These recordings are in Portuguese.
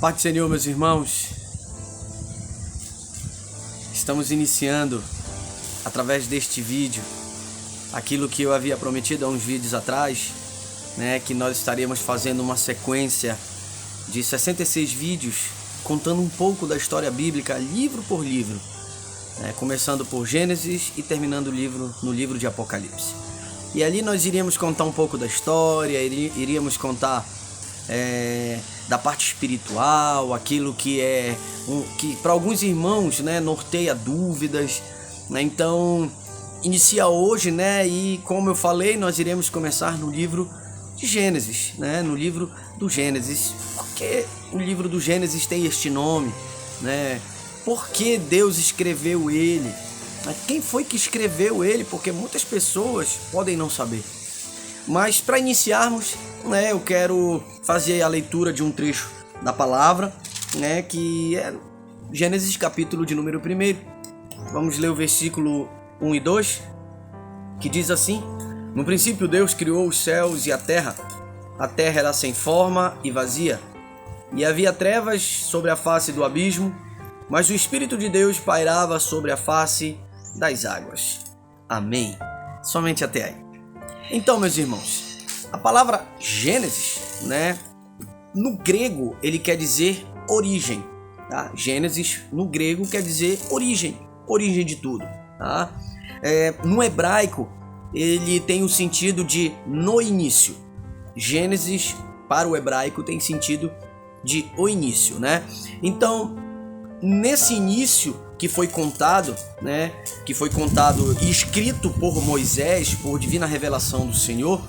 paz do Senhor, meus irmãos. Estamos iniciando, através deste vídeo, aquilo que eu havia prometido há uns vídeos atrás, né, que nós estaríamos fazendo uma sequência de 66 vídeos, contando um pouco da história bíblica, livro por livro, né, começando por Gênesis e terminando no livro de Apocalipse. E ali nós iríamos contar um pouco da história, iríamos contar da parte espiritual, aquilo que que para alguns irmãos, né, norteia dúvidas, né? Então inicia hoje, né? E como eu falei, nós iremos começar no livro de Gênesis, né? No livro do Gênesis. Por que o livro do Gênesis tem este nome, né? Por que Deus escreveu ele? Quem foi que escreveu ele? Porque muitas pessoas podem não saber. Mas para iniciarmos, né, eu quero fazer a leitura de um trecho da palavra, né, que é Gênesis capítulo de número 1. Vamos ler o versículo 1 e 2, que diz assim: No princípio Deus criou os céus e a terra era sem forma e vazia, e havia trevas sobre a face do abismo, mas o Espírito de Deus pairava sobre a face das águas. Amém. Somente até aí. Então, meus irmãos, a palavra Gênesis, né, no grego ele quer dizer origem, tá? Gênesis no grego quer dizer origem de tudo, tá? No hebraico ele tem o sentido de no início. Gênesis para o hebraico tem sentido de o início, né? Então, nesse início que foi contado, né, que foi contado e escrito por Moisés, por divina revelação do Senhor,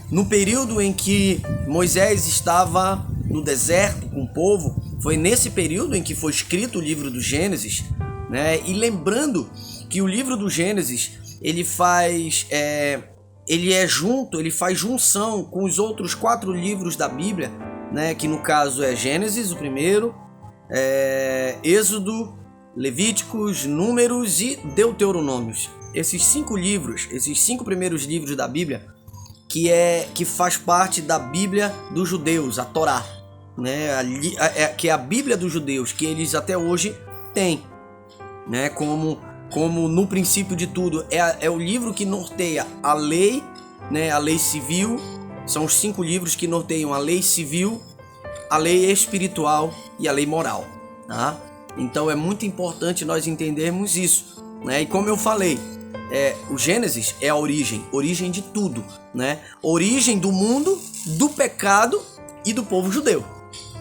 no período em que Moisés estava no deserto com o povo, foi nesse período em que foi escrito o livro do Gênesis, né? E lembrando que o livro do Gênesis, ele faz junção com os outros 4 livros da Bíblia, né, que no caso é Gênesis, o primeiro, Êxodo, Levíticos, Números e Deuteronômios. Esses 5 livros, esses 5 primeiros livros da Bíblia, que faz parte da Bíblia dos judeus, a Torá, né? Que é a Bíblia dos judeus, que eles até hoje têm, né? Como no princípio de tudo, é o livro que norteia a lei, né? A lei civil. São os 5 livros que norteiam a lei civil, a lei espiritual e a lei moral, tá? Então é muito importante nós entendermos isso, né? E como eu falei, o Gênesis é a origem de tudo, né? Origem do mundo, do pecado e do povo judeu,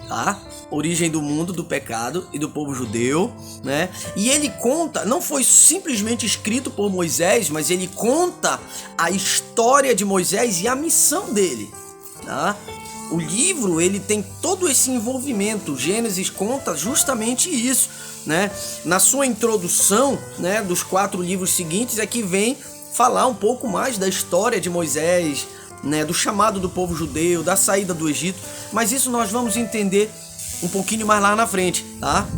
tá? Origem do mundo, do pecado e do povo judeu, né? E ele conta, não foi simplesmente escrito por Moisés, mas ele conta a história de Moisés e a missão dele, tá? O livro, ele tem todo esse envolvimento. Gênesis conta justamente isso, né? Na sua introdução, né, dos 4 livros seguintes é que vem falar um pouco mais da história de Moisés, né, do chamado do povo judeu, da saída do Egito, mas isso nós vamos entender um pouquinho mais lá na frente, tá?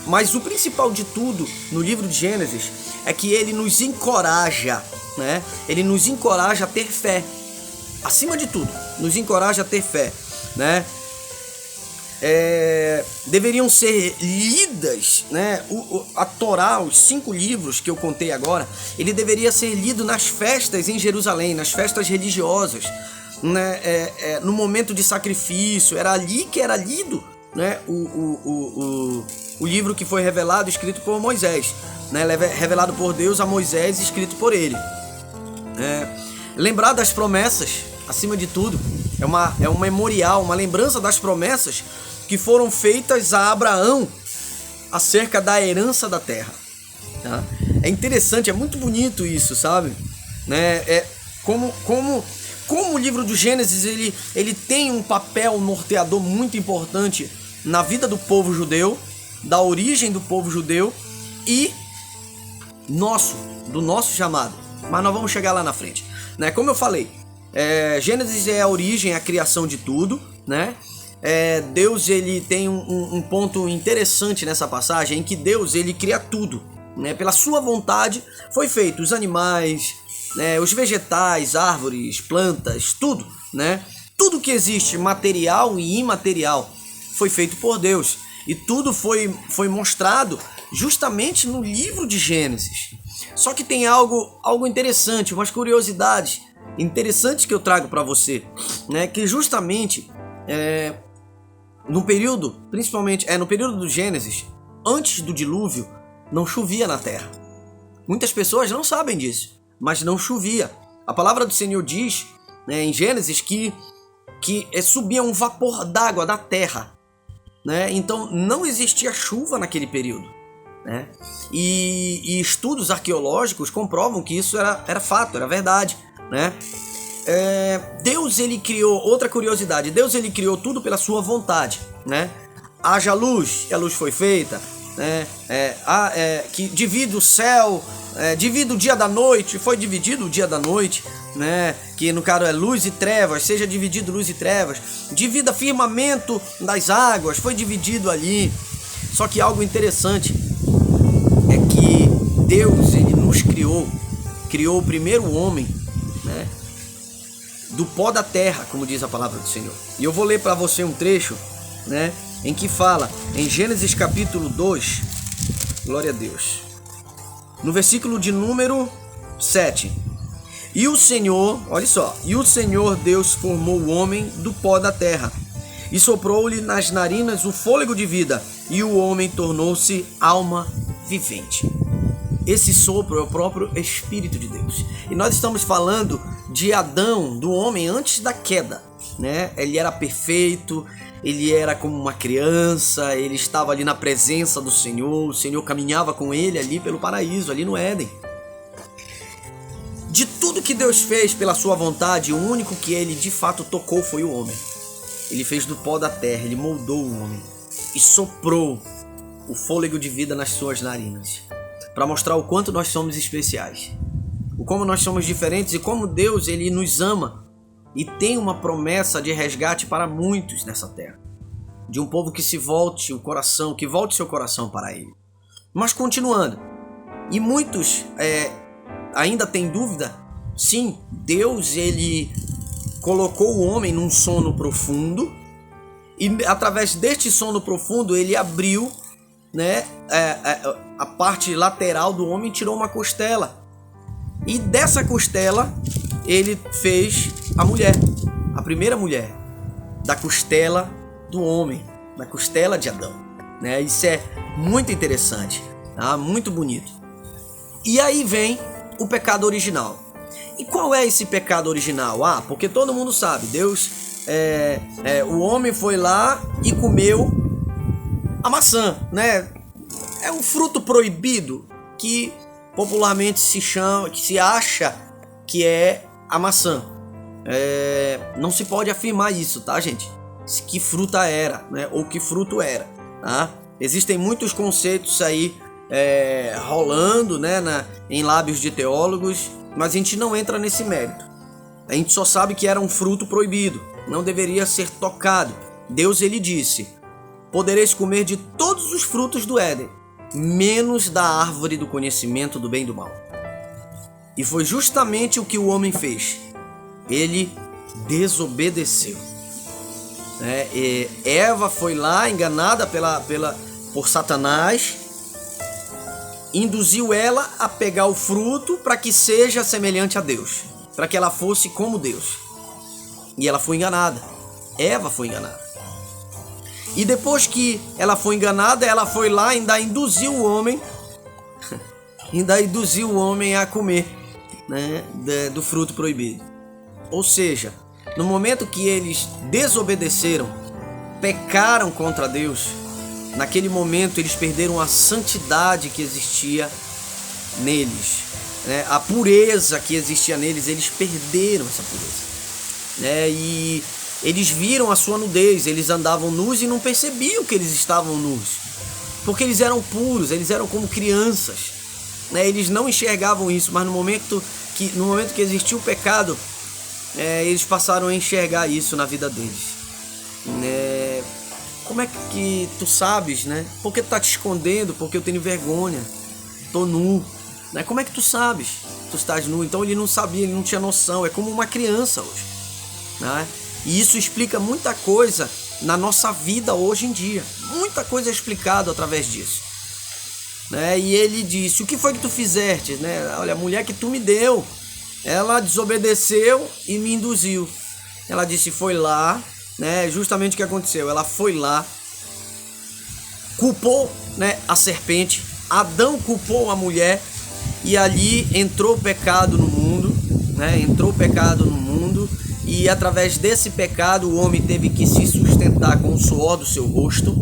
Mas o principal de tudo no livro de Gênesis é que ele nos encoraja, né? Ele nos encoraja a ter fé. Acima de tudo, nos encoraja a ter fé, né? Deveriam ser lidas, né? A Torá, os 5 livros que eu contei agora, ele deveria ser lido nas festas em Jerusalém, nas festas religiosas, né? No momento de sacrifício, era ali que era lido, né? O livro que foi revelado, escrito por Moisés, né? Revelado por Deus a Moisés, escrito por ele. Lembrar das promessas, acima de tudo, é um memorial, uma lembrança das promessas que foram feitas a Abraão acerca da herança da terra, tá? É interessante, é muito bonito isso, sabe? Né? Como o livro do Gênesis ele tem um papel norteador muito importante na vida do povo judeu, da origem do povo judeu e do nosso chamado. Mas nós vamos chegar lá na frente, né? Como eu falei, Gênesis é a origem, a criação de tudo, né? Deus, ele tem um ponto interessante nessa passagem, em que Deus, ele cria tudo, né? Pela sua vontade foi feito os animais, né? Os vegetais, árvores, plantas, tudo, né? Tudo que existe, material e imaterial, foi feito por Deus. E tudo foi mostrado justamente no livro de Gênesis. Só que tem algo interessante, umas curiosidades interessantes que eu trago para você, né? Que justamente no período, principalmente no período do Gênesis, antes do dilúvio, não chovia na terra. Muitas pessoas não sabem disso, mas não chovia. A palavra do Senhor diz, né, em Gênesis que subia um vapor d'água da terra, né? Então não existia chuva naquele período, né? E estudos arqueológicos comprovam que isso era fato, era verdade, né? Deus, ele criou, outra curiosidade, Deus, ele criou tudo pela sua vontade, né? Haja luz, e a luz foi feita, né? Que divide o céu, divide o dia da noite, foi dividido o dia da noite, né? Que no caso é luz e trevas, seja dividido luz e trevas. Divida firmamento das águas, foi dividido ali. Só que algo interessante é que Deus, ele nos criou o primeiro homem, né, do pó da terra, como diz a palavra do Senhor. E eu vou ler para você um trecho, né, em que fala, em Gênesis capítulo 2, glória a Deus, no versículo de número 7. E o Senhor, olha só, e o Senhor Deus formou o homem do pó da terra e soprou-lhe nas narinas o fôlego de vida, e o homem tornou-se alma vivente. Esse sopro é o próprio Espírito de Deus. E nós estamos falando de Adão, do homem antes da queda, né? Ele era perfeito, ele era como uma criança, ele estava ali na presença do Senhor, o Senhor caminhava com ele ali pelo paraíso, ali no Éden. De tudo que Deus fez pela sua vontade, o único que ele de fato tocou foi o homem. Ele fez do pó da terra, ele moldou o homem e soprou o fôlego de vida nas suas narinas, para mostrar o quanto nós somos especiais, o como nós somos diferentes e como Deus, ele nos ama e tem uma promessa de resgate para muitos nessa terra, de um povo que volte seu coração para ele. Mas continuando, e muitos ainda têm dúvida. Sim, Deus, ele colocou o homem num sono profundo e através deste sono profundo ele abriu, né, a parte lateral do homem, tirou uma costela, e dessa costela ele fez a mulher, a primeira mulher, da costela do homem, da costela de Adão, né? Isso é muito interessante, tá? Muito bonito. E aí vem o pecado original. E qual é esse pecado original? Porque todo mundo sabe, Deus, o homem foi lá e comeu a maçã, né? É um fruto proibido que popularmente se chama, que se acha que é a maçã. Não se pode afirmar isso, tá, gente? Que fruta era, né? Ou que fruto era, tá? Existem muitos conceitos aí rolando, né, em lábios de teólogos, mas a gente não entra nesse mérito. A gente só sabe que era um fruto proibido, não deveria ser tocado. Deus, ele disse: podereis comer de todos os frutos do Éden, menos da árvore do conhecimento do bem e do mal. E foi justamente o que o homem fez. Ele desobedeceu. Eva foi lá enganada por Satanás, induziu ela a pegar o fruto para que seja semelhante a Deus, para que ela fosse como Deus. E ela foi enganada. Eva foi enganada. E depois que ela foi enganada, ela foi lá e ainda induziu o homem a comer, né, do fruto proibido. Ou seja, no momento que eles desobedeceram, pecaram contra Deus, naquele momento eles perderam a santidade que existia neles, né? A pureza que existia neles, eles perderam essa pureza, né? E eles viram a sua nudez, eles andavam nus e não percebiam que eles estavam nus, porque eles eram puros, eles eram como crianças, né? Eles não enxergavam isso, mas no momento que existiu o pecado, eles passaram a enxergar isso na vida deles, né? Como é que tu sabes, né? Por que tu tá te escondendo? Porque eu tenho vergonha, tô nu, né? Como é que tu sabes? Tu estás nu. Então ele não sabia, ele não tinha noção. É como uma criança hoje, né? E isso explica muita coisa na nossa vida hoje em dia. Muita coisa é explicada através disso. Né? E ele disse: o que foi que tu fizeste? Né? Olha, a mulher que tu me deu, ela desobedeceu e me induziu. Ela disse, foi lá, né? Justamente o que aconteceu, ela foi lá, culpou, né, a serpente, Adão culpou a mulher, e ali entrou o pecado no mundo, né? Entrou o pecado no mundo, e através desse pecado o homem teve que se sustentar com o suor do seu rosto,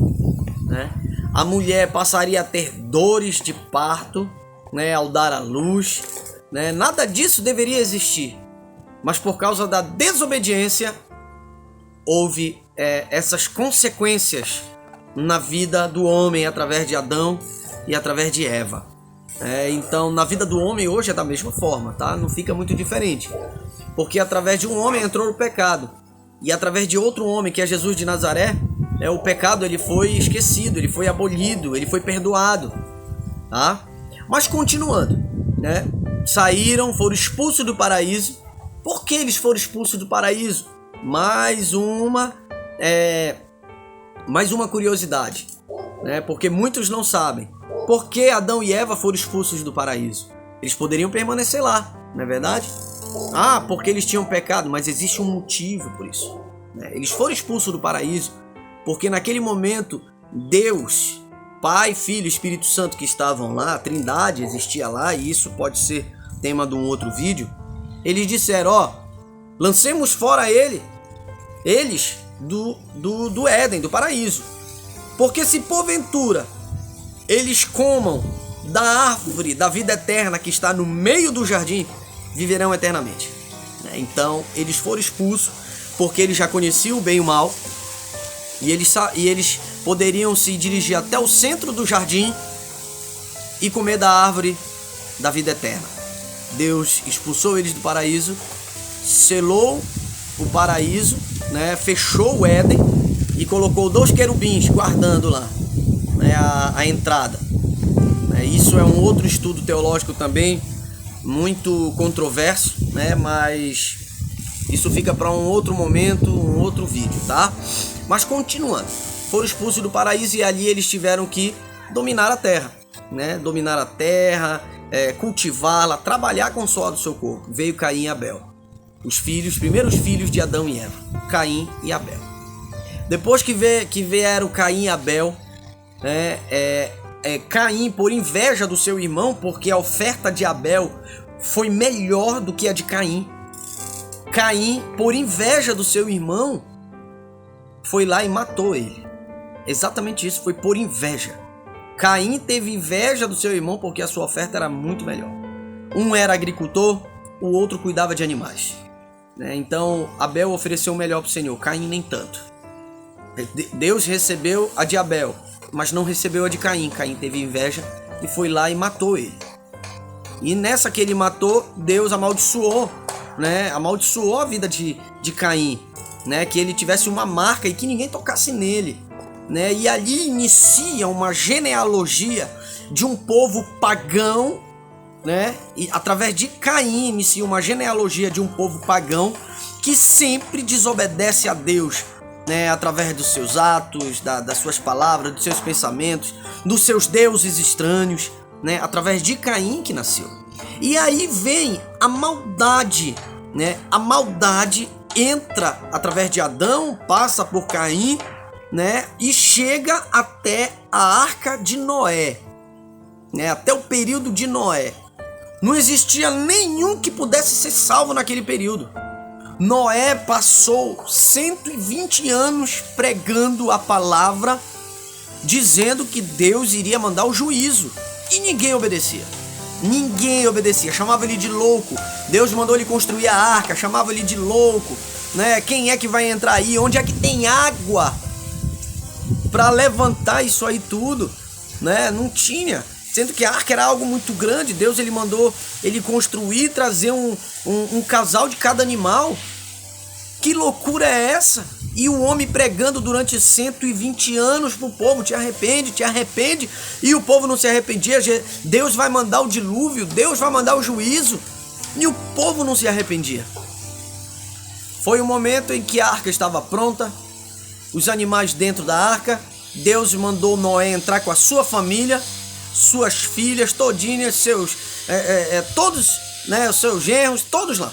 né? A mulher passaria a ter dores de parto, né, ao dar à luz, né? Nada disso deveria existir, mas por causa da desobediência houve essas consequências na vida do homem através de Adão e através de Eva. Então na vida do homem hoje é da mesma forma, tá? Não fica muito diferente, porque através de um homem entrou o pecado, e através de outro homem, que é Jesus de Nazaré, o pecado ele foi esquecido, ele foi abolido, ele foi perdoado, tá? Mas continuando, né? Saíram, foram expulsos do paraíso. Por que eles foram expulsos do paraíso? Mais uma curiosidade, né? Porque muitos não sabem. Por que Adão e Eva foram expulsos do paraíso? Eles poderiam permanecer lá, não é verdade? Porque eles tinham pecado, mas existe um motivo por isso, né? Eles foram expulsos do paraíso porque naquele momento Deus, Pai, Filho e Espírito Santo, que estavam lá, a Trindade existia lá, e isso pode ser tema de um outro vídeo. Eles disseram, lancemos fora eles do Éden, do paraíso, porque se porventura eles comam da árvore da vida eterna que está no meio do jardim, viverão eternamente. Então eles foram expulsos porque eles já conheciam o bem e o mal, e eles poderiam se dirigir até o centro do jardim e comer da árvore da vida eterna. Deus expulsou eles do paraíso, selou o paraíso, né? Fechou o Éden e colocou 2 querubins guardando lá, né, a entrada. Isso é um outro estudo teológico também, muito controverso, né? Mas isso fica para um outro momento, um outro vídeo, tá? Mas continuando, foram expulsos do paraíso, e ali eles tiveram que dominar a terra, né? Dominar a terra, cultivá-la, trabalhar com o suor do seu corpo. Veio Caim e Abel, os primeiros filhos de Adão e Eva, Caim e Abel. Depois que vieram Caim e Abel, Caim, por inveja do seu irmão, porque a oferta de Abel foi melhor do que a de Caim. Caim, por inveja do seu irmão, foi lá e matou ele. Exatamente isso, foi por inveja. Caim teve inveja do seu irmão porque a sua oferta era muito melhor. Um era agricultor, o outro cuidava de animais, né? Então Abel ofereceu o melhor para o Senhor, Caim nem tanto. Deus recebeu a de Abel, mas não recebeu a de Caim. Caim teve inveja e foi lá e matou ele. E nessa que ele matou, Deus amaldiçoou, né? Amaldiçoou a vida de Caim, né? Que ele tivesse uma marca e que ninguém tocasse nele, né? E ali inicia uma genealogia de um povo pagão, né? E através de Caim inicia uma genealogia de um povo pagão que sempre desobedece a Deus, né? Através dos seus atos, das suas palavras, dos seus pensamentos, dos seus deuses estranhos, né? Através de Caim que nasceu. E aí vem a maldade, né? A maldade entra através de Adão, passa por Caim, né? E chega até a Arca de Noé, né? Até o período de Noé. Não existia nenhum que pudesse ser salvo naquele período. Noé passou 120 anos pregando a palavra, dizendo que Deus iria mandar o juízo, e ninguém obedecia. Ninguém obedecia, chamava ele de louco. Deus mandou ele construir a arca, chamava ele de louco, né? Quem é que vai entrar aí? Onde é que tem água para levantar isso aí tudo, né? Não tinha, sendo que a arca era algo muito grande. Deus ele mandou ele construir, trazer um casal de cada animal. Que loucura é essa? E o homem pregando durante 120 anos pro povo: te arrepende, e o povo não se arrependia. Deus vai mandar o dilúvio, Deus vai mandar o juízo, e o povo não se arrependia. Foi o momento em que a arca estava pronta, os animais dentro da arca. Deus mandou Noé entrar com a sua família, suas filhas todinhas, todos, né, os seus genros, todos lá.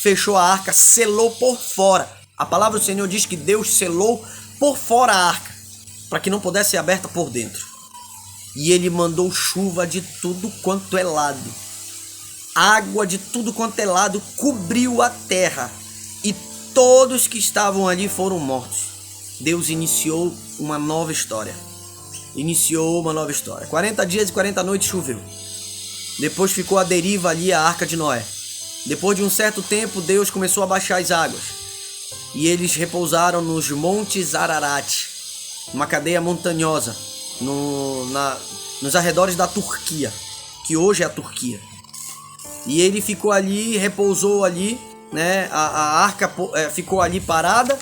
Fechou a arca, selou por fora. A palavra do Senhor diz que Deus selou por fora a arca, para que não pudesse ser aberta por dentro. E ele mandou chuva de tudo quanto é lado. Água de tudo quanto é lado cobriu a terra. E todos que estavam ali foram mortos. Deus iniciou uma nova história. 40 dias e 40 noites choveu. Depois ficou à deriva ali a arca de Noé. Depois de um certo tempo, Deus começou a baixar as águas. E eles repousaram nos montes Ararat, uma cadeia montanhosa, nos arredores da Turquia, que hoje é a Turquia. E ele ficou ali, repousou ali, né? A arca ficou ali parada.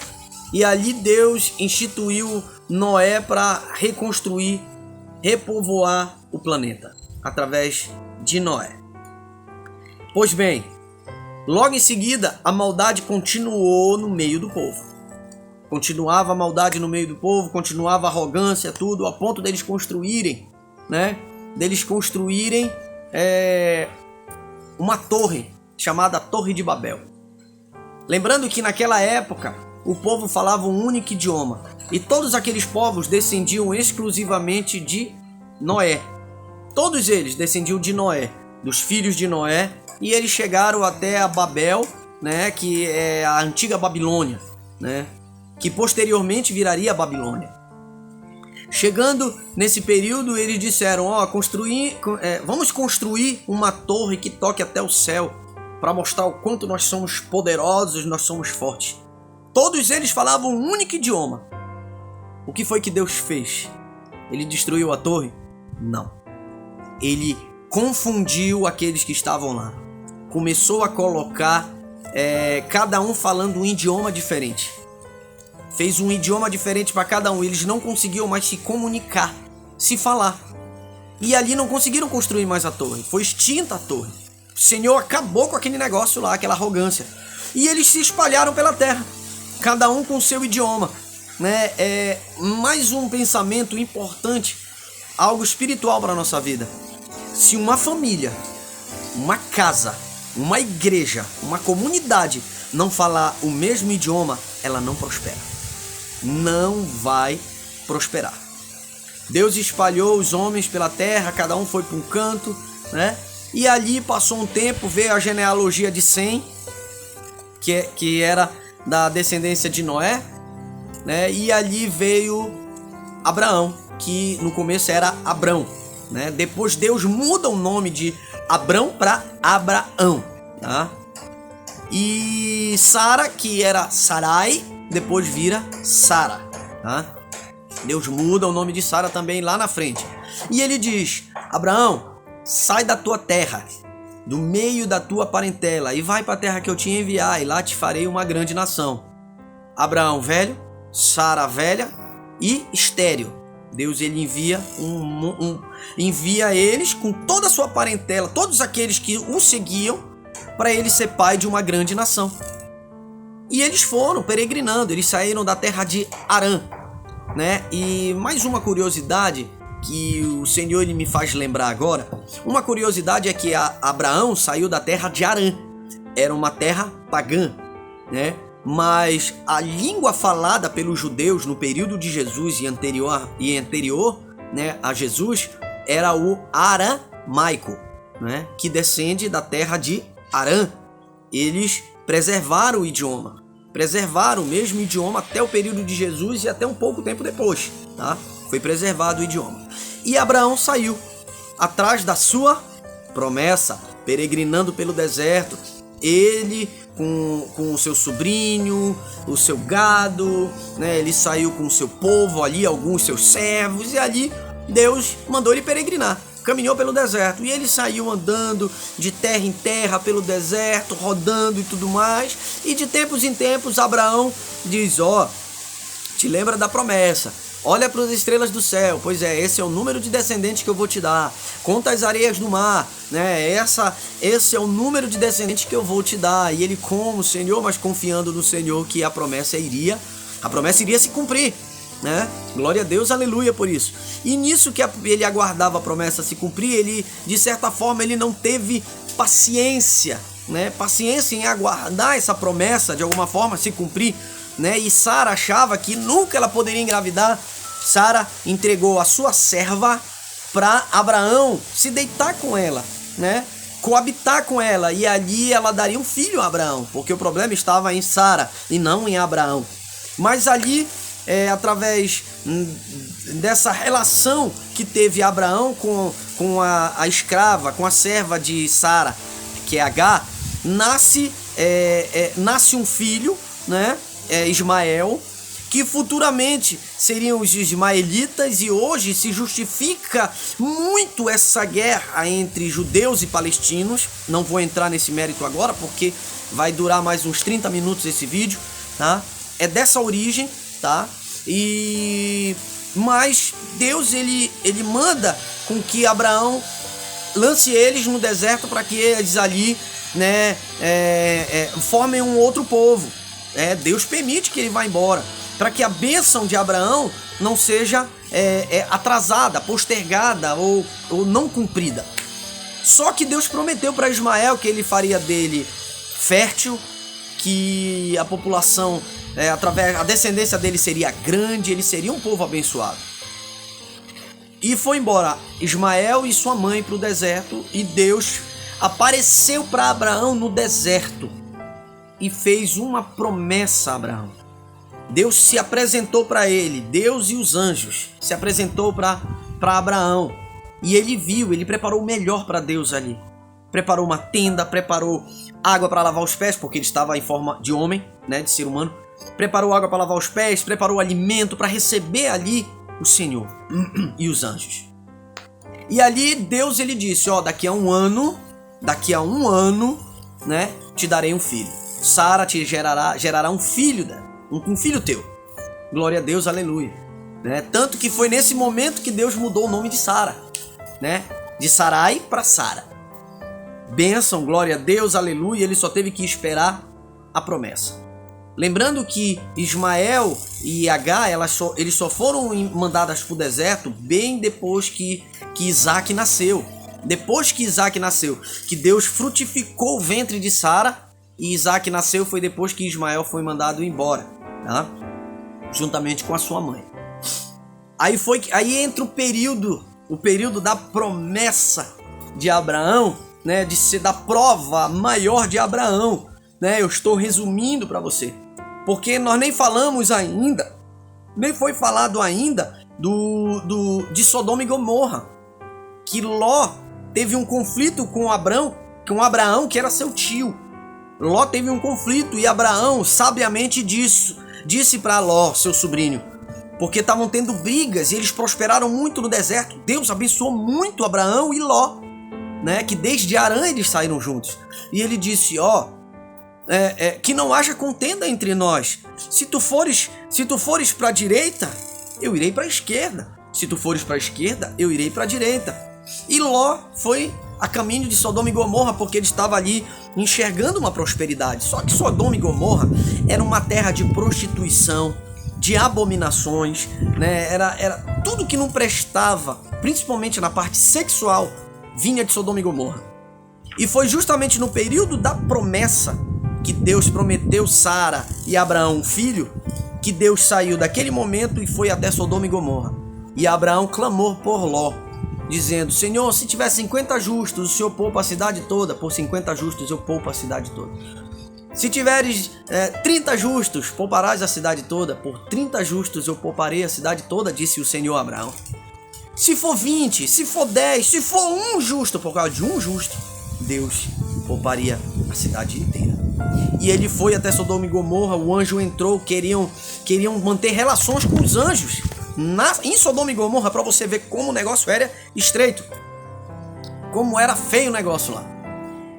E ali Deus instituiu Noé para reconstruir, repovoar o planeta, através de Noé. Pois bem, logo em seguida, a maldade continuou no meio do povo. Continuava a maldade no meio do povo, continuava a arrogância, tudo, a ponto deles construírem, né? Uma torre, chamada Torre de Babel. Lembrando que naquela época, o povo falava um único idioma. E todos aqueles povos descendiam exclusivamente de Noé. Todos eles descendiam de Noé, dos filhos de Noé. E eles chegaram até a Babel, né, que é a antiga Babilônia, né, que posteriormente viraria a Babilônia. Chegando nesse período, eles disseram, vamos construir uma torre que toque até o céu, para mostrar o quanto nós somos poderosos, nós somos fortes. Todos eles falavam um único idioma. O que foi que Deus fez? Ele destruiu a torre? Não. Ele confundiu aqueles que estavam lá. Começou a colocar cada um falando um idioma diferente. Fez um idioma diferente para cada um. Eles não conseguiam mais se comunicar, se falar. E ali não conseguiram construir mais a torre. Foi extinta a torre. O Senhor acabou com aquele negócio lá, aquela arrogância. E eles se espalharam pela terra. Cada um com o seu idioma, né? Mais um pensamento importante, algo espiritual para a nossa vida. Se uma família, uma casa, uma igreja, uma comunidade não falar o mesmo idioma, ela não prospera. Não vai prosperar. Deus espalhou os homens pela terra, cada um foi para um canto, né? E ali passou um tempo, veio a genealogia de Sem, que era da descendência de Noé, né? E ali veio Abraão, que no começo era Abrão, né? Depois Deus muda o nome de Abrão para Abraão, tá? E Sara, que era Sarai, depois vira Sara, tá? Deus muda o nome de Sara também lá na frente. E ele diz: Abraão, sai da tua terra, do meio da tua parentela, e vai para a terra que eu te enviar, e lá te farei uma grande nação. Abraão velho, Sara velha e estéril. Deus ele envia eles com toda a sua parentela, todos aqueles que o seguiam, para ele ser pai de uma grande nação. E eles foram peregrinando, eles saíram da terra de Harã, né? E mais uma curiosidade que o Senhor ele me faz lembrar agora. Uma curiosidade é que Abraão saiu da terra de Harã. Era uma terra pagã, né? Mas a língua falada pelos judeus no período de Jesus e anterior, né, a Jesus, era o aramaico, né, que descende da terra de Harã. Eles preservaram o idioma, preservaram o mesmo idioma até o período de Jesus e até um pouco tempo depois, tá? Foi preservado o idioma. E Abraão saiu atrás da sua promessa, peregrinando pelo deserto. Ele com o seu sobrinho, o seu gado, né? Ele saiu com o seu povo ali, alguns seus servos, e ali Deus mandou ele peregrinar. Caminhou pelo deserto e ele saiu andando de terra em terra pelo deserto, rodando e tudo mais. E de tempos em tempos Abraão diz: te lembra da promessa, olha para as estrelas do céu, pois esse é o número de descendentes que eu vou te dar. Conta as areias do mar, né? Esse é o número de descendentes que eu vou te dar. E ele como o Senhor, mas confiando no Senhor que a promessa iria A promessa iria se cumprir, né? Glória a Deus, aleluia por isso. E nisso que ele aguardava a promessa se cumprir, ele, de certa forma, ele não teve paciência, né? Paciência em aguardar essa promessa de alguma forma se cumprir, né? E Sara achava que nunca ela poderia engravidar. Sara entregou a sua serva para Abraão se deitar com ela, né? Coabitar com ela, e ali ela daria um filho a Abraão, porque o problema estava em Sara e não em Abraão. Mas ali, através dessa relação que teve Abraão com a escrava, com a serva de Sara, que é Agar, nasce um filho, né? Ismael, que futuramente seriam os ismaelitas, e hoje se justifica muito essa guerra entre judeus e palestinos. Não vou entrar nesse mérito agora, porque vai durar mais uns 30 minutos esse vídeo, tá? É dessa origem, tá? Mas Deus, ele manda com que Abraão lance eles no deserto para que eles ali, né, formem um outro povo. Deus permite que ele vá embora, para que a bênção de Abraão não seja atrasada, postergada ou não cumprida. Só que Deus prometeu para Ismael que ele faria dele fértil, que a população, a descendência dele seria grande, ele seria um povo abençoado. E foi embora Ismael e sua mãe para o deserto, e Deus apareceu para Abraão no deserto e fez uma promessa a Abraão. Deus se apresentou para ele, Deus e os anjos se apresentou para Abraão, e ele viu, ele preparou o melhor para Deus ali. Preparou uma tenda, preparou água para lavar os pés, porque ele estava em forma de homem, né, de ser humano. Preparou água para lavar os pés, preparou alimento para receber ali o Senhor e os anjos. E ali Deus, ele disse, daqui a um ano, né, te darei um filho. Sara te gerará um filho, um filho teu. Glória a Deus, aleluia. Né? Tanto que foi nesse momento que Deus mudou o nome de Sara, né? De Sarai para Sara. Bênção, glória a Deus, aleluia. Ele só teve que esperar a promessa. Lembrando que Ismael e Agar, eles só foram mandadas para o deserto bem depois que Isaac nasceu. Depois que Isaac nasceu, que Deus frutificou o ventre de Sara, e Isaac nasceu, foi depois que Ismael foi mandado embora, tá? Juntamente com a sua mãe. Aí entra o período da promessa de Abraão, né? De ser da prova maior de Abraão, né? Eu estou resumindo para você, porque nós nem falamos ainda, nem foi falado ainda de Sodoma e Gomorra, que Ló teve um conflito com Abraão, que era seu tio. Ló teve um conflito e Abraão sabiamente disse para Ló, seu sobrinho, porque estavam tendo brigas e eles prosperaram muito no deserto. Deus abençoou muito Abraão e Ló, né? Que desde Harã eles saíram juntos. E ele disse, que não haja contenda entre nós. Se tu fores para a direita, eu irei para a esquerda. Se tu fores para a esquerda, eu irei para a direita. E Ló foi a caminho de Sodoma e Gomorra, porque ele estava ali enxergando uma prosperidade. Só que Sodoma e Gomorra era uma terra de prostituição, de abominações, né? Era tudo que não prestava, principalmente na parte sexual, vinha de Sodoma e Gomorra. E foi justamente no período da promessa que Deus prometeu Sara e Abraão um filho, que Deus saiu daquele momento e foi até Sodoma e Gomorra. E Abraão clamou por Ló, dizendo, Senhor, se tiver 50 justos, o Senhor poupa a cidade toda. Por 50 justos eu poupo a cidade toda. Se tiveres 30 justos, pouparás a cidade toda. Por 30 justos eu pouparei a cidade toda, disse o Senhor a Abraão. Se for 20, se for 10, se for um justo, por causa de um justo, Deus pouparia a cidade inteira. E ele foi até Sodoma e Gomorra, o anjo entrou, queriam manter relações com os anjos em Sodoma e Gomorra, para você ver como o negócio era estreito, como era feio o negócio lá.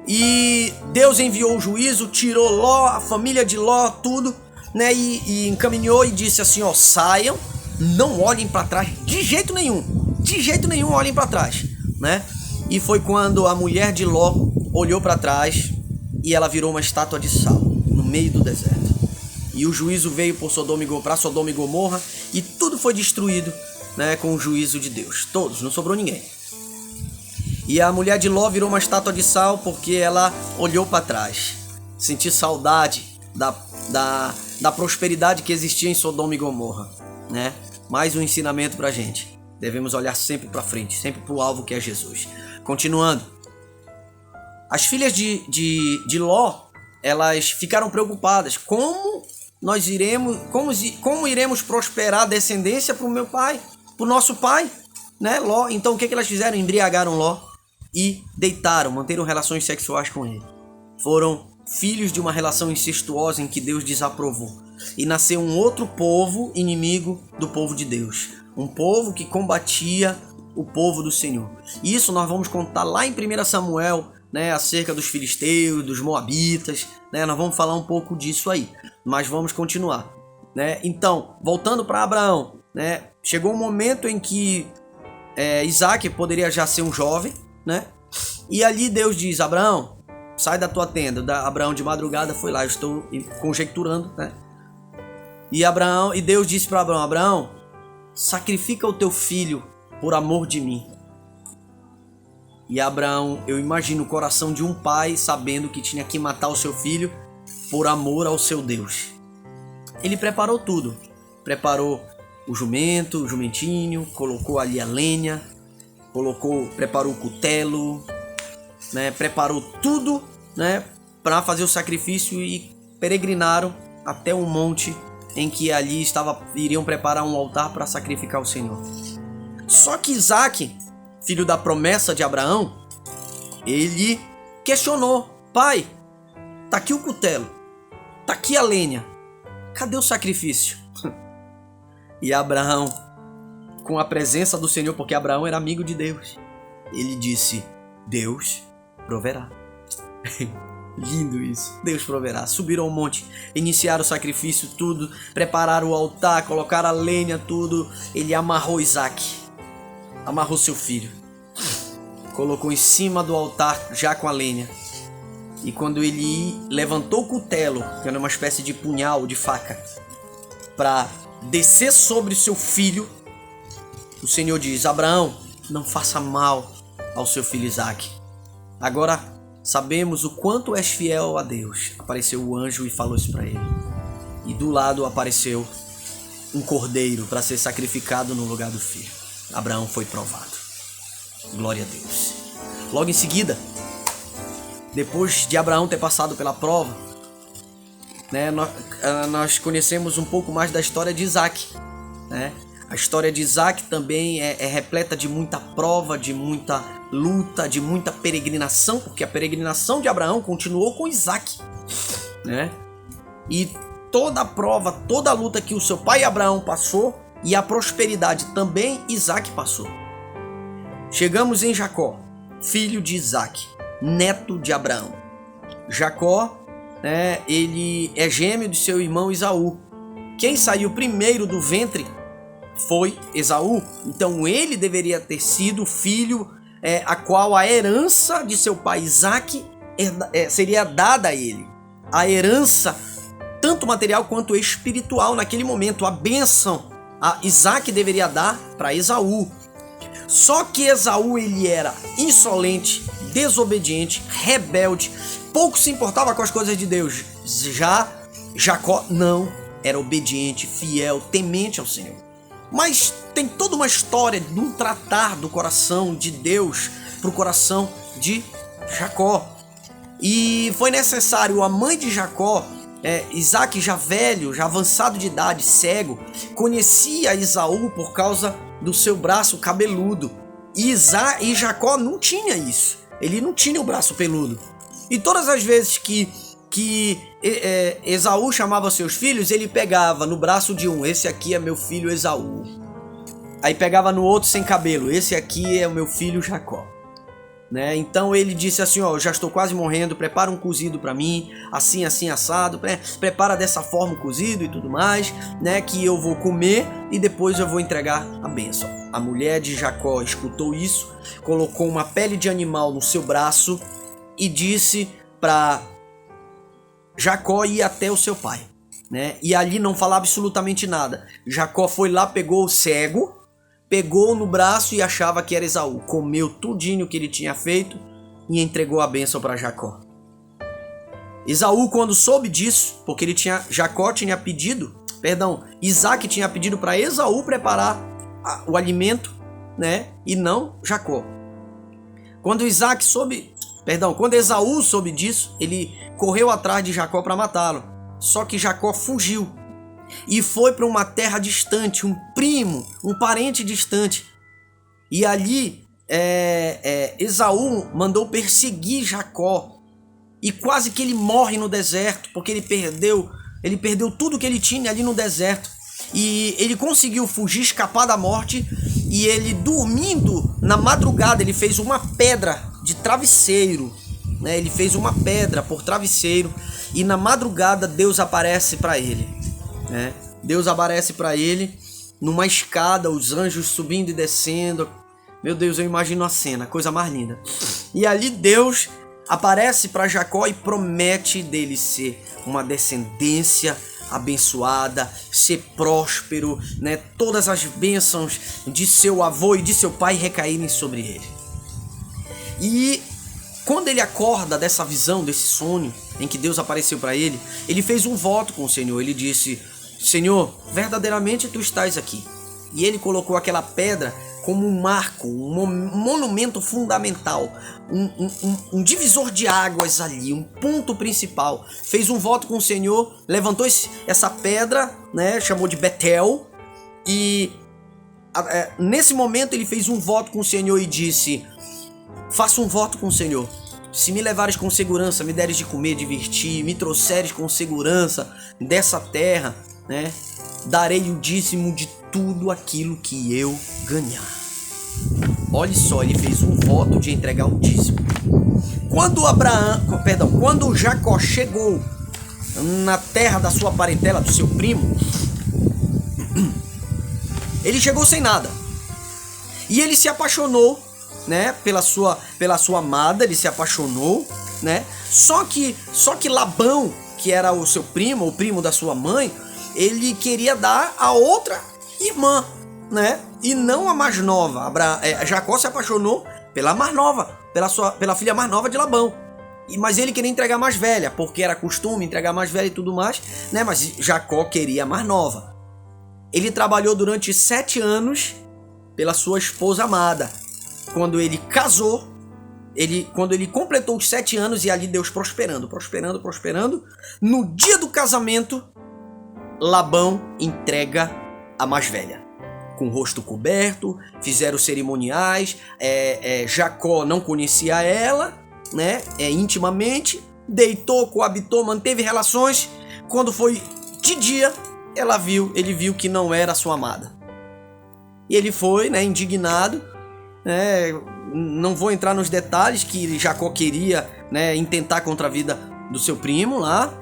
E Deus enviou o juízo, tirou Ló, a família de Ló, tudo, né? E encaminhou e disse assim, saiam, não olhem para trás de jeito nenhum olhem para trás, né? E foi quando a mulher de Ló olhou para trás e ela virou uma estátua de sal no meio do deserto. E o juízo veio para Sodoma e Gomorra e tudo foi destruído, né, com o juízo de Deus. Todos, não sobrou ninguém. E a mulher de Ló virou uma estátua de sal porque ela olhou para trás. Sentiu saudade da prosperidade que existia em Sodoma e Gomorra, né? Mais um ensinamento pra gente. Devemos olhar sempre para frente, sempre para o alvo que é Jesus. Continuando. As filhas de Ló, elas ficaram preocupadas. Como iremos prosperar a descendência para o meu pai, para o nosso pai, né, Ló? Então o que elas fizeram? Embriagaram Ló e deitaram, manteram relações sexuais com ele. Foram filhos de uma relação incestuosa em que Deus desaprovou. E nasceu um outro povo inimigo do povo de Deus. Um povo que combatia o povo do Senhor. E isso nós vamos contar lá em 1 Samuel, né, acerca dos filisteus, dos moabitas, né? Nós vamos falar um pouco disso aí, mas vamos continuar, né? Então, voltando para Abraão, né? Chegou um momento em que Isaac poderia já ser um jovem, né? E ali Deus diz: Abraão, sai da tua tenda. Abraão de madrugada foi lá, eu estou conjecturando, né? E Deus disse para Abraão: Abraão, sacrifica o teu filho por amor de mim. E Abraão, eu imagino o coração de um pai sabendo que tinha que matar o seu filho por amor ao seu Deus. Ele preparou tudo. Preparou o jumento, o jumentinho, colocou ali a lenha, preparou o cutelo, né? Preparou tudo, né, para fazer o sacrifício e peregrinaram até um monte em que ali iriam preparar um altar para sacrificar o Senhor. Só que Isaac, filho da promessa de Abraão, ele questionou: pai, tá aqui o cutelo, tá aqui a lenha, cadê o sacrifício? E Abraão, com a presença do Senhor, porque Abraão era amigo de Deus, ele disse: Deus proverá. Lindo isso, Deus proverá. Subiram ao monte, iniciaram o sacrifício, tudo, prepararam o altar, colocaram a lenha, tudo. Ele amarrou Isaac, amarrou seu filho, colocou em cima do altar já com a lenha. E quando ele levantou o cutelo, que era uma espécie de punhal, de faca, para descer sobre seu filho, o Senhor diz: Abraão, não faça mal ao seu filho Isaac. Agora sabemos o quanto és fiel a Deus. Apareceu o anjo e falou isso para ele. E do lado apareceu um cordeiro para ser sacrificado no lugar do filho. Abraão foi provado. Glória a Deus. Logo em seguida, depois de Abraão ter passado pela prova, né, nós conhecemos um pouco mais da história de Isaac, né? A história de Isaac também é repleta de muita prova, de muita luta, de muita peregrinação, porque a peregrinação de Abraão continuou com Isaac, né? E toda a prova, toda a luta que o seu pai Abraão passou, e a prosperidade também Isaac passou. Chegamos em Jacó, filho de Isaac, neto de Abraão. Jacó, né, ele é gêmeo de seu irmão Esaú. Quem saiu primeiro do ventre foi Esaú. Então ele deveria ter sido o filho a qual a herança de seu pai Isaac seria dada a ele. A herança, tanto material quanto espiritual, naquele momento, a bênção a Isaac deveria dar para Esaú. Só que Esaú, ele era insolente, desobediente, rebelde, pouco se importava com as coisas de Deus. Já Jacó não, era obediente, fiel, temente ao Senhor. Mas tem toda uma história de um tratar do coração de Deus para o coração de Jacó. E foi necessário a mãe de Jacó, Isaac já velho, já avançado de idade, cego, conhecia Esaú por causa do seu braço cabeludo. E Jacó não tinha isso. Ele não tinha o braço peludo. E todas as vezes que Esaú chamava seus filhos, ele pegava no braço de um: esse aqui é meu filho Esaú. Aí pegava no outro sem cabelo: esse aqui é o meu filho Jacó. Né? Então ele disse assim: ó, eu já estou quase morrendo, prepara um cozido para mim, assim, assim, assado, prepara dessa forma o cozido e tudo mais, né, que eu vou comer e depois eu vou entregar a bênção. A mulher de Jacó escutou isso, colocou uma pele de animal no seu braço e disse para Jacó ir até o seu pai. né? E ali não falava absolutamente nada. Jacó foi lá, pegou o cego, pegou no braço e achava que era Esaú. Comeu tudinho que ele tinha feito e entregou a bênção para Jacó. Esaú, quando soube disso, porque Isaac tinha pedido para Esaú preparar o alimento, né? E não Jacó. Quando Esaú soube disso, ele correu atrás de Jacó para matá-lo. Só que Jacó fugiu e foi para uma terra distante, um parente distante. E ali Esaú mandou perseguir Jacó. E quase que ele morre no deserto, porque ele perdeu tudo que ele tinha ali no deserto. E ele conseguiu fugir, escapar da morte. E ele, dormindo na madrugada, ele fez uma pedra de travesseiro, né? Ele fez uma pedra por travesseiro. E na madrugada Deus aparece para ele, né? Deus aparece para ele numa escada, os anjos subindo e descendo. Meu Deus, eu imagino a cena, coisa mais linda. E ali Deus aparece para Jacó e promete dele ser uma descendência abençoada, ser próspero, né? Todas as bênçãos de seu avô e de seu pai recaírem sobre ele. E quando ele acorda dessa visão, desse sonho em que Deus apareceu para ele, ele fez um voto com o Senhor. Ele disse: Senhor, verdadeiramente tu estás aqui. E ele colocou aquela pedra como um marco, um monumento fundamental, um divisor de águas ali, um ponto principal. Fez um voto com o Senhor, levantou essa pedra, né, chamou de Betel, e nesse momento ele fez um voto com o Senhor e disse: faça um voto com o Senhor. Se me levares com segurança, me deres de comer, de vestir, me trouxeres com segurança dessa terra, né, darei o dízimo de tudo aquilo que eu ganhar. Olha só, ele fez um voto de entregar o dízimo. Quando Jacó chegou na terra da sua parentela, do seu primo, ele chegou sem nada. E ele se apaixonou, né, pela sua amada, ele se apaixonou, né? Só que Labão, que era o seu primo, o primo da sua mãe, ele queria dar a outra irmã, né? E não a mais nova. Jacó se apaixonou pela mais nova, pela filha mais nova de Labão. Mas ele queria entregar a mais velha, porque era costume entregar a mais velha e tudo mais, né? Mas Jacó queria a mais nova. Ele trabalhou durante 7 anos pela sua esposa amada. Quando ele casou, quando ele completou os 7 anos, e ali Deus prosperando. No dia do casamento, Labão entrega a mais velha, com o rosto coberto, fizeram cerimoniais. Jacó não conhecia ela, né, intimamente, deitou, coabitou, manteve relações. Quando foi de dia, ele viu que não era sua amada. E ele foi, né, indignado, né? Não vou entrar nos detalhes que Jacó queria, né, intentar contra a vida do seu primo lá,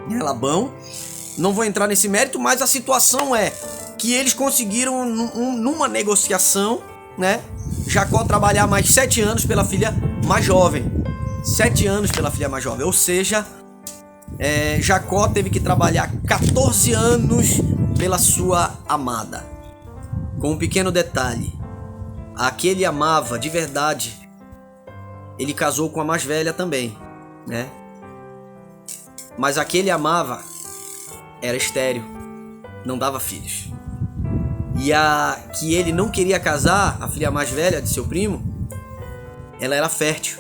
né, Labão. Não vou entrar nesse mérito, mas a situação é que eles conseguiram, numa negociação, né, Jacó trabalhar mais 7 anos pela filha mais jovem. 7 anos pela filha mais jovem. Ou seja, Jacó teve que trabalhar 14 anos pela sua amada. Com um pequeno detalhe: a que ele amava de verdade, ele casou com a mais velha também, né? Mas a que ele amava era estéril, não dava filhos. E a que ele não queria casar, a filha mais velha de seu primo, ela era fértil.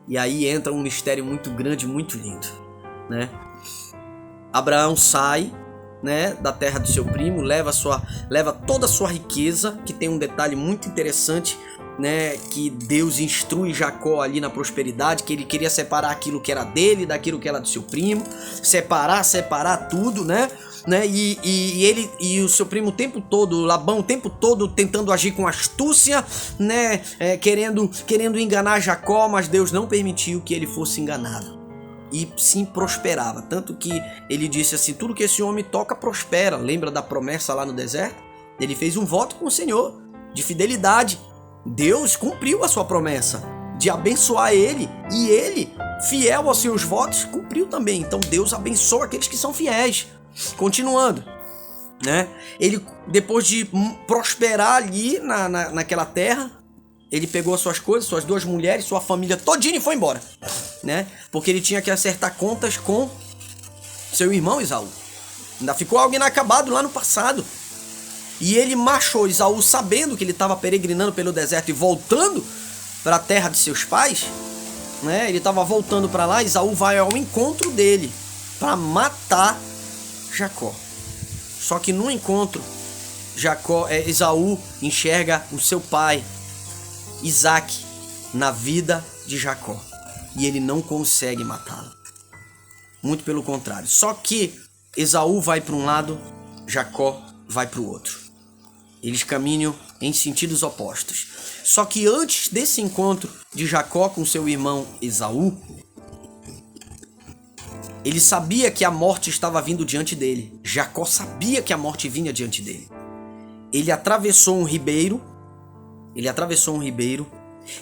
E aí entra um mistério muito grande, muito lindo, né? Abraão sai, né, da terra do seu primo, leva toda a sua riqueza, que tem um detalhe muito interessante, né, que Deus instrui Jacó ali na prosperidade, que ele queria separar aquilo que era dele daquilo que era do seu primo, separar tudo, né? E ele e o seu primo o tempo todo, Labão o tempo todo tentando agir com astúcia, né, querendo enganar Jacó, mas Deus não permitiu que ele fosse enganado. E sim prosperava, tanto que ele disse assim: tudo que esse homem toca prospera. Lembra da promessa lá no deserto? Ele fez um voto com o Senhor de fidelidade. Deus cumpriu a sua promessa de abençoar ele, e ele fiel aos seus votos, cumpriu também. Então Deus abençoa aqueles que são fiéis. Continuando, né? Ele, depois de prosperar ali naquela terra, ele pegou as suas coisas, suas 2 mulheres, sua família todinha e foi embora, né? Porque ele tinha que acertar contas com seu irmão Esaú. Ainda ficou algo inacabado lá no passado. E ele marchou, Esaú, sabendo que ele estava peregrinando pelo deserto e voltando para a terra de seus pais, né? Ele estava voltando para lá. Esaú vai ao encontro dele para matar Jacó. Só que no encontro, Esaú enxerga o seu pai, Isaac, na vida de Jacó. E ele não consegue matá-lo. Muito pelo contrário. Só que Esaú vai para um lado, Jacó vai para o outro. Eles caminham em sentidos opostos. Só que antes desse encontro de Jacó com seu irmão Esaú, ele sabia que a morte estava vindo diante dele. Jacó sabia que a morte vinha diante dele. Ele atravessou um ribeiro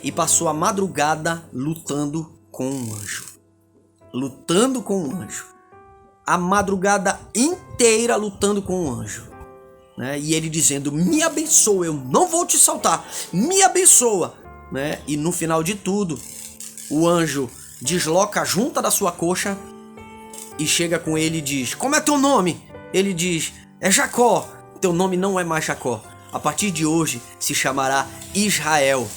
e passou a madrugada lutando com um anjo. A madrugada inteira lutando com um anjo, né? E ele dizendo: me abençoa, eu não vou te soltar, me abençoa, né? E no final de tudo, o anjo desloca a junta da sua coxa e chega com ele e diz: como é teu nome? Ele diz: é Jacó. Teu nome não é mais Jacó, a partir de hoje se chamará Israel,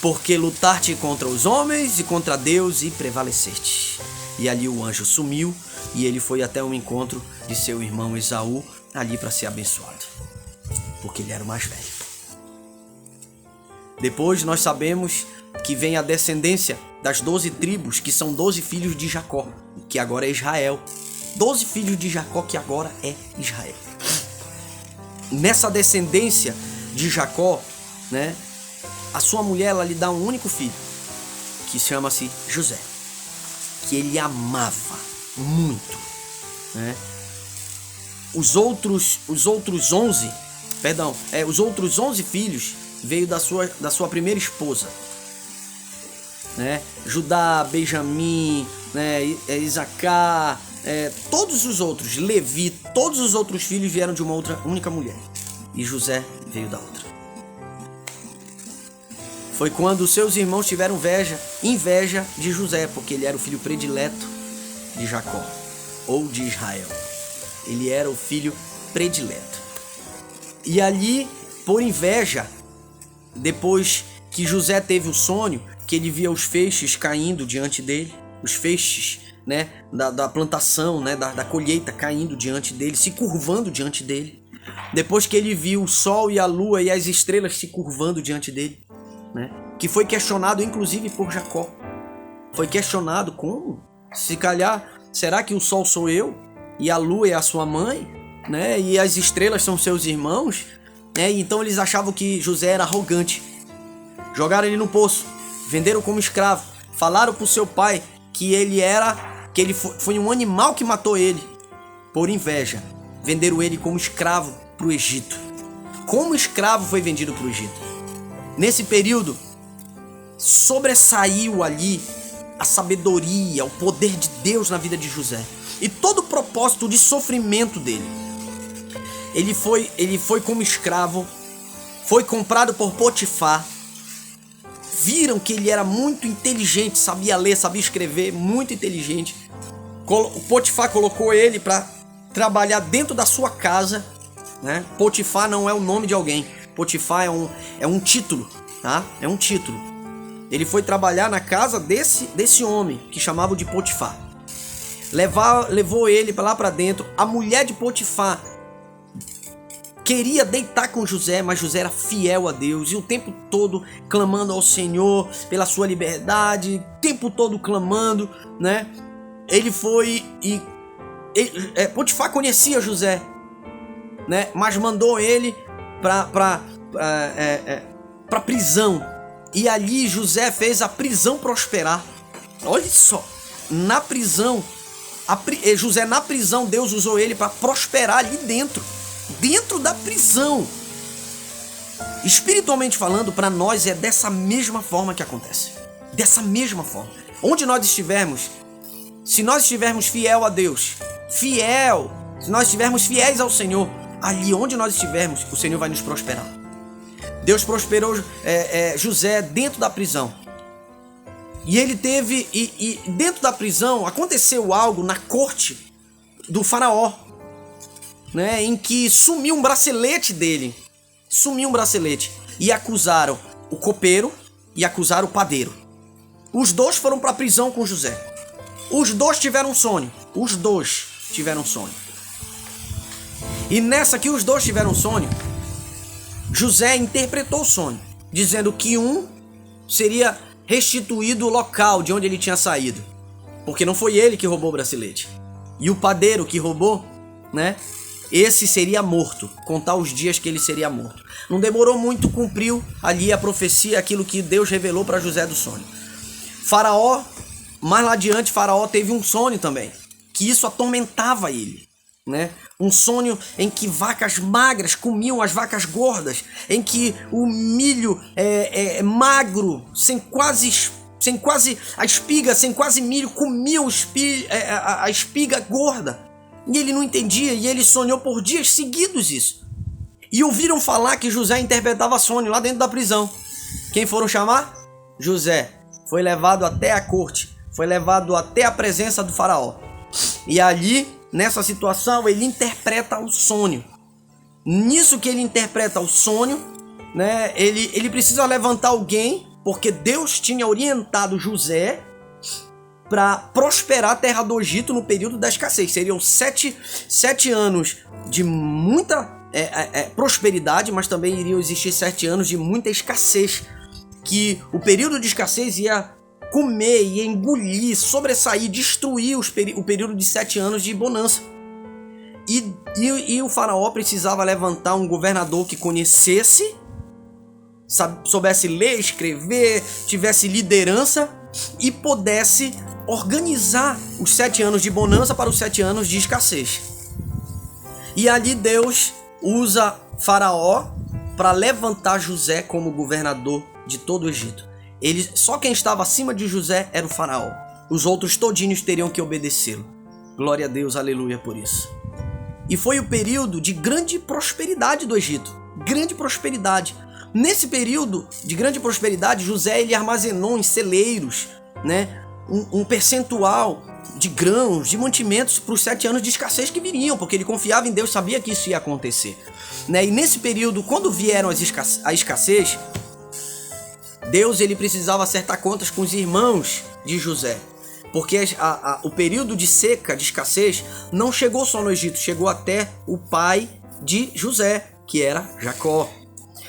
porque lutaste contra os homens e contra Deus e prevaleceste. E ali o anjo sumiu e ele foi até o encontro de seu irmão Esaú, ali para ser abençoado, porque ele era o mais velho. Depois nós sabemos que vem a descendência das 12 tribos, que são 12 filhos de Jacó, que agora é Israel. 12 filhos de Jacó, que agora é Israel. Nessa descendência de Jacó, né, a sua mulher, ela lhe dá um único filho, que chama-se José, que ele amava muito, né? Os outros 11 filhos veio da sua primeira esposa, né? Judá, Benjamim, né, Isacar, todos os outros, Levi, todos os outros filhos vieram de uma única mulher, e José veio da outra. Foi quando seus irmãos tiveram inveja de José, porque ele era o filho predileto de Jacó, ou de Israel. Ele era o filho predileto. E ali, por inveja, depois que José teve o sonho, que ele via os feixes caindo diante dele, os feixes, né, da plantação, né, da colheita caindo diante dele, se curvando diante dele. Depois que ele viu o sol e a lua e as estrelas se curvando diante dele, né, que foi questionado inclusive por Jacó. Foi questionado: como? Se calhar, será que o sol sou eu e a lua é a sua mãe, né, e as estrelas são seus irmãos, né? Então eles achavam que José era arrogante. Jogaram ele no poço, venderam como escravo, falaram para o seu pai que ele foi um animal que matou ele. Por inveja, venderam ele como escravo para o Egito. Como escravo foi vendido para o Egito. Nesse período, sobressaiu ali a sabedoria, o poder de Deus na vida de José e todo o propósito de sofrimento dele. Ele foi como escravo, foi comprado por Potifar. Viram que ele era muito inteligente, sabia ler, sabia escrever, muito inteligente. O Potifar colocou ele para trabalhar dentro da sua casa, né? Potifar não é o nome de alguém. Potifar é um título, tá? É um título. Ele foi trabalhar na casa desse homem, que chamavam de Potifar. Levou ele lá para dentro. A mulher de Potifar queria deitar com José, mas José era fiel a Deus. E o tempo todo clamando ao Senhor pela sua liberdade. O tempo todo clamando, né? Ele foi e... Potifar conhecia José, né? Mas mandou ele para prisão. E ali José fez a prisão prosperar. Olha só, na prisão, José na prisão, Deus usou ele para prosperar ali dentro da prisão. Espiritualmente falando, para nós é dessa mesma forma que acontece. Dessa mesma forma. onde nós estivermos, se nós estivermos fiel a Deus, se nós estivermos fiéis ao Senhor, ali onde nós estivermos, o Senhor vai nos prosperar. Deus prosperou José dentro da prisão. E ele teve, e dentro da prisão aconteceu algo na corte do faraó, né, em que sumiu um bracelete dele. Sumiu um bracelete. E acusaram o copeiro e acusaram o padeiro. Os dois foram para a prisão com José. Os dois tiveram um sonho. Os dois tiveram um sonho. E nessa que os dois tiveram um sonho, José interpretou o sonho, dizendo que um seria restituído o local de onde ele tinha saído, porque não foi ele que roubou o bracelete. E o padeiro que roubou, né? Esse seria morto, contar os dias que ele seria morto. Não demorou muito, cumpriu ali a profecia, aquilo que Deus revelou para José do sonho. Faraó, mais lá adiante, Faraó teve um sonho também, que isso atormentava ele, né? Um sonho em que vacas magras comiam as vacas gordas, em que o milho magro, sem quase a espiga, sem quase milho, comia a espiga gorda. E ele não entendia, e ele sonhou por dias seguidos isso. E ouviram falar que José interpretava sonho lá dentro da prisão. Quem foram chamar? José. Foi levado até a corte, foi levado até a presença do faraó. E ali, nessa situação, ele interpreta o sonho. Nisso que ele interpreta o sonho, né, ele precisa levantar alguém, porque Deus tinha orientado José para prosperar a terra do Egito no período da escassez. Seriam sete anos de muita prosperidade, mas também iriam existir 7 anos de muita escassez, que o período de escassez ia comer, ia engolir, sobressair, destruir o período de 7 anos de bonança. E o faraó precisava levantar um governador que conhecesse, soubesse ler, escrever, tivesse liderança e pudesse organizar os 7 anos de bonança para os 7 anos de escassez. E ali Deus usa Faraó para levantar José como governador de todo o Egito. Só quem estava acima de José era o Faraó. Os outros todinhos teriam que obedecê-lo. Glória a Deus, aleluia por isso. E foi o período de grande prosperidade do Egito. Grande prosperidade. Nesse período de grande prosperidade, José ele armazenou em celeiros, né, um percentual de grãos, de mantimentos para os 7 anos de escassez que viriam, porque ele confiava em Deus, sabia que isso ia acontecer, né? E nesse período, quando vieram a escassez, Deus ele precisava acertar contas com os irmãos de José, porque o período de seca, de escassez, não chegou só no Egito, chegou até o pai de José, que era Jacó.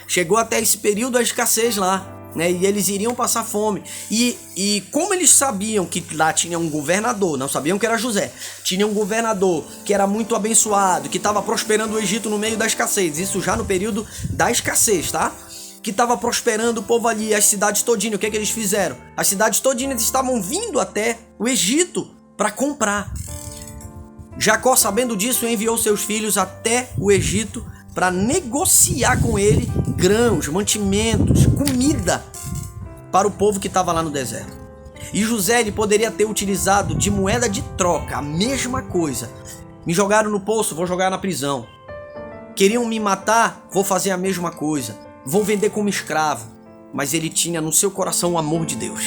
Chegou até esse período da escassez lá, né? E eles iriam passar fome. E como eles sabiam que lá tinha um governador, não sabiam que era José, tinha um governador que era muito abençoado, que estava prosperando o Egito no meio da escassez, isso já no período da escassez, tá? Que estava prosperando o povo ali, as cidades todinhas. O que é que eles fizeram? As cidades todinhas estavam vindo até o Egito para comprar. Jacó, sabendo disso, enviou seus filhos até o Egito para negociar com ele grãos, mantimentos, comida para o povo que estava lá no deserto. E José ele poderia ter utilizado de moeda de troca a mesma coisa. Me jogaram no poço, vou jogar na prisão. Queriam me matar, vou fazer a mesma coisa. Vou vender como escravo. Mas ele tinha no seu coração o amor de Deus.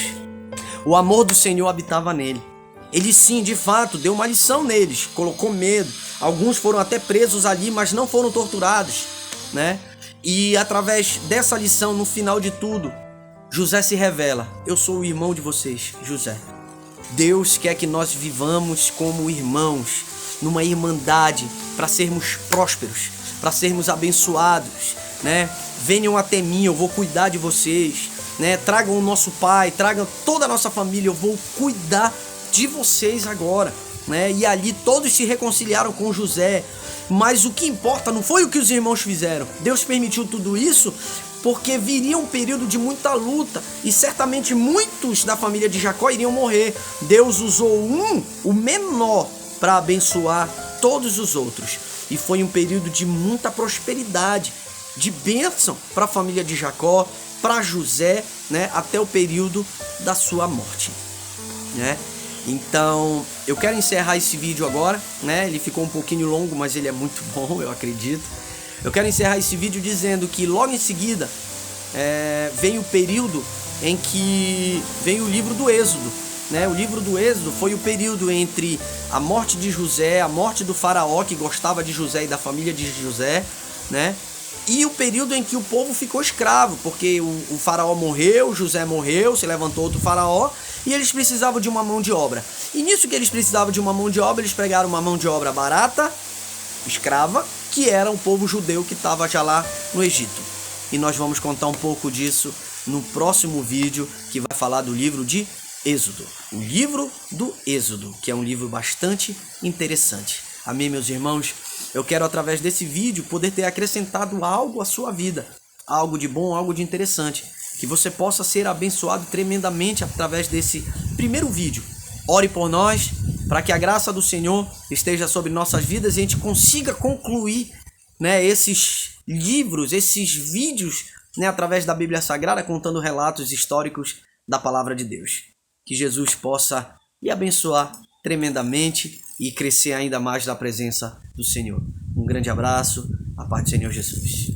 O amor do Senhor habitava nele. Ele sim, de fato, deu uma lição neles, colocou medo. Alguns foram até presos ali, mas não foram torturados, né? E através dessa lição, no final de tudo, José se revela: eu sou o irmão de vocês, José. Deus quer que nós vivamos como irmãos, numa irmandade, para sermos prósperos, para sermos abençoados, né? Venham até mim, eu vou cuidar de vocês, né? Tragam o nosso pai, tragam toda a nossa família, eu vou cuidar de vocês agora, né? E ali todos se reconciliaram com José. Mas o que importa não foi o que os irmãos fizeram. Deus permitiu tudo isso porque viria um período de muita luta e certamente muitos da família de Jacó iriam morrer. Deus usou o menor, para abençoar todos os outros. E foi um período de muita prosperidade, de bênção para a família de Jacó, para José, né? Até o período da sua morte. né? Então, eu quero encerrar esse vídeo agora, né? Ele ficou um pouquinho longo, mas ele é muito bom, eu acredito. Eu quero encerrar esse vídeo dizendo que logo em seguida vem o período em que vem o livro do Êxodo, né? O livro do Êxodo foi o período entre a morte de José, a morte do faraó que gostava de José e da família de José, né? E o período em que o povo ficou escravo, porque o faraó morreu, José morreu, se levantou outro faraó, e eles precisavam de uma mão de obra. E nisso que eles precisavam de uma mão de obra, eles pegaram uma mão de obra barata, escrava, que era o povo judeu que estava já lá no Egito. E nós vamos contar um pouco disso no próximo vídeo, que vai falar do livro de Êxodo. O livro do Êxodo, que é um livro bastante interessante. Amém, meus irmãos? Eu quero, através desse vídeo, poder ter acrescentado algo à sua vida. Algo de bom, algo de interessante. Que você possa ser abençoado tremendamente através desse primeiro vídeo. Ore por nós, para que a graça do Senhor esteja sobre nossas vidas e a gente consiga concluir, né, esses livros, esses vídeos, né, através da Bíblia Sagrada, contando relatos históricos da Palavra de Deus. Que Jesus possa lhe abençoar tremendamente e crescer ainda mais na presença do Senhor. Um grande abraço, a paz do Senhor Jesus.